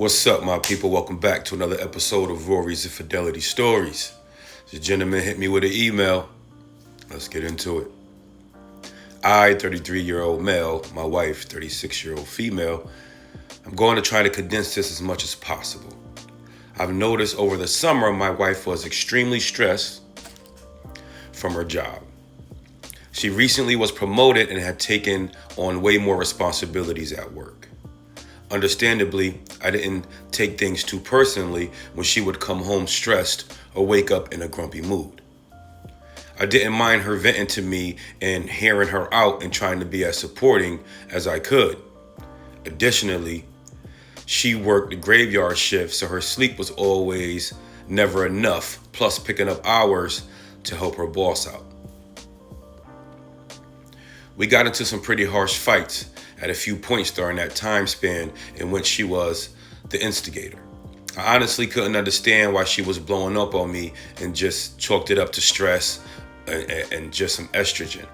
What's up, my people? Welcome back to another episode of Rory's Infidelity Stories. The gentleman hit me with an email. Let's get into it. I, 33-year-old male, my wife, 36-year-old female, I'm going to try to condense this as much as possible. I've noticed over the summer my wife was extremely stressed from her job. She recently was promoted and had taken on way more responsibilities at work. Understandably, I didn't take things too personally when she would come home stressed or wake up in a grumpy mood. I didn't mind her venting to me and hearing her out and trying to be as supporting as I could. Additionally, she worked the graveyard shift, so her sleep was always never enough, plus picking up hours to help her boss out. We got into some pretty harsh fights at a few points during that time span in which she was the instigator. I honestly couldn't understand why she was blowing up on me and just chalked it up to stress and just some estrogen.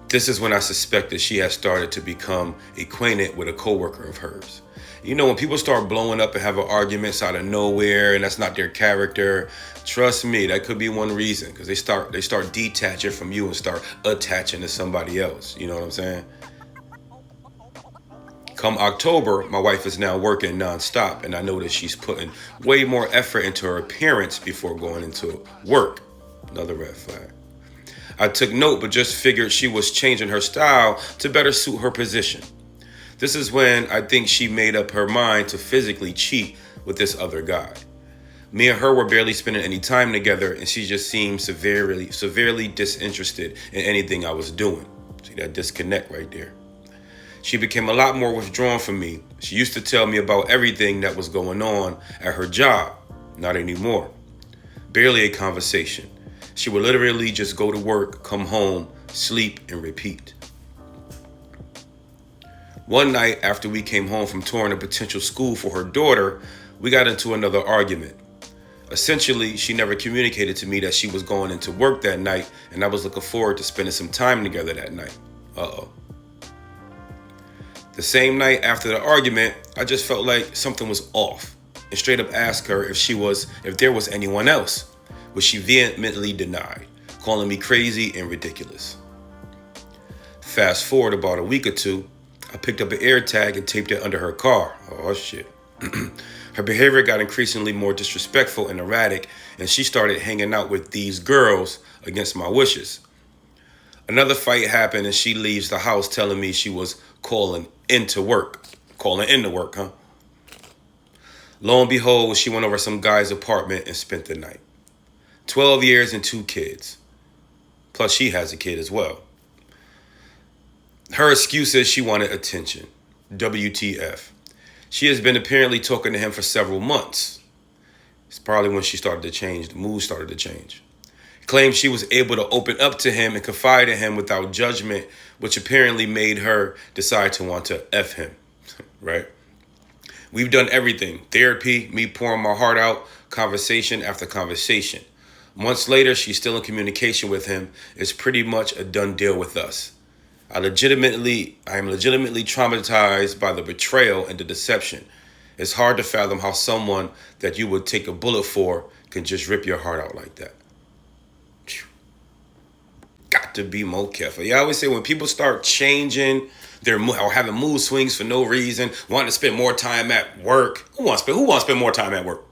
This is when I suspected she had started to become acquainted with a coworker of hers. You know, when people start blowing up and having arguments out of nowhere and that's not their character, trust me, that could be one reason, because they start detaching from you and start attaching to somebody else. You know what I'm saying? Come October, my wife is now working nonstop, and I notice she's putting way more effort into her appearance before going into work. Another red flag. I took note, but just figured she was changing her style to better suit her position. This is when I think she made up her mind to physically cheat with this other guy. Me and her were barely spending any time together, and she just seemed severely disinterested in anything I was doing. See that disconnect right there. She became a lot more withdrawn from me. She used to tell me about everything that was going on at her job. Not anymore. Barely a conversation. She would literally just go to work, come home, sleep, and repeat. One night after we came home from touring a potential school for her daughter, we got into another argument. Essentially, she never communicated to me that she was going into work that night, and I was looking forward to spending some time together that night. The same night after the argument, I just felt like something was off and straight up asked her if there was anyone else, which she vehemently denied, calling me crazy and ridiculous. Fast forward about a week or two, I picked up an AirTag and taped it under her car. Oh shit. Her behavior got increasingly more disrespectful and erratic, and she started hanging out with these girls against my wishes. Another fight happened and she leaves the house telling me she was calling into work. Lo and behold, she went over some guy's apartment and spent the night. 12 years and 2 kids. Plus she has a kid as well. Her excuse is she wanted attention. WTF. She has been apparently talking to him for several months. It's probably when she started to change, the mood started to change. Claimed she was able to open up to him and confide in him without judgment, which apparently made her decide to want to F him, right? We've done everything. Therapy, me pouring my heart out, conversation after conversation. Months later, she's still in communication with him. It's pretty much a done deal with us. I am legitimately traumatized by the betrayal and the deception. It's hard to fathom how someone that you would take a bullet for can just rip your heart out like that. Got to be more careful. I always say when people start changing or having mood swings for no reason, wanting to spend more time at work. Who wants to spend more time at work?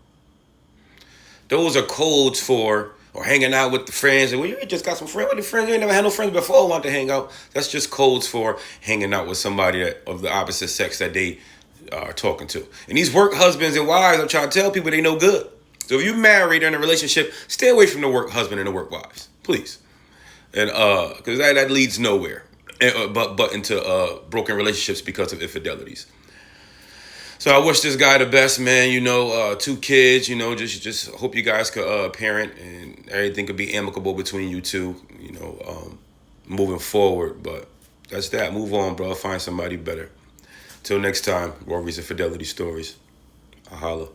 Those are codes for or hanging out with the friends. And you just got some friends with the friends. You ain't never had no friends before want to hang out. That's just codes for hanging out with somebody of the opposite sex that they are talking to. And these work husbands and wives, I'm trying to tell people they no good. So if you're married or in a relationship, stay away from the work husband and the work wives, please. And because that leads nowhere, but into broken relationships because of infidelities. So I wish this guy the best, man. 2 kids. Just hope you guys could parent and everything could be amicable between you two. Moving forward. But that's that. Move on, bro. Find somebody better. Till next time, Rory's Infidelity Stories. I holla.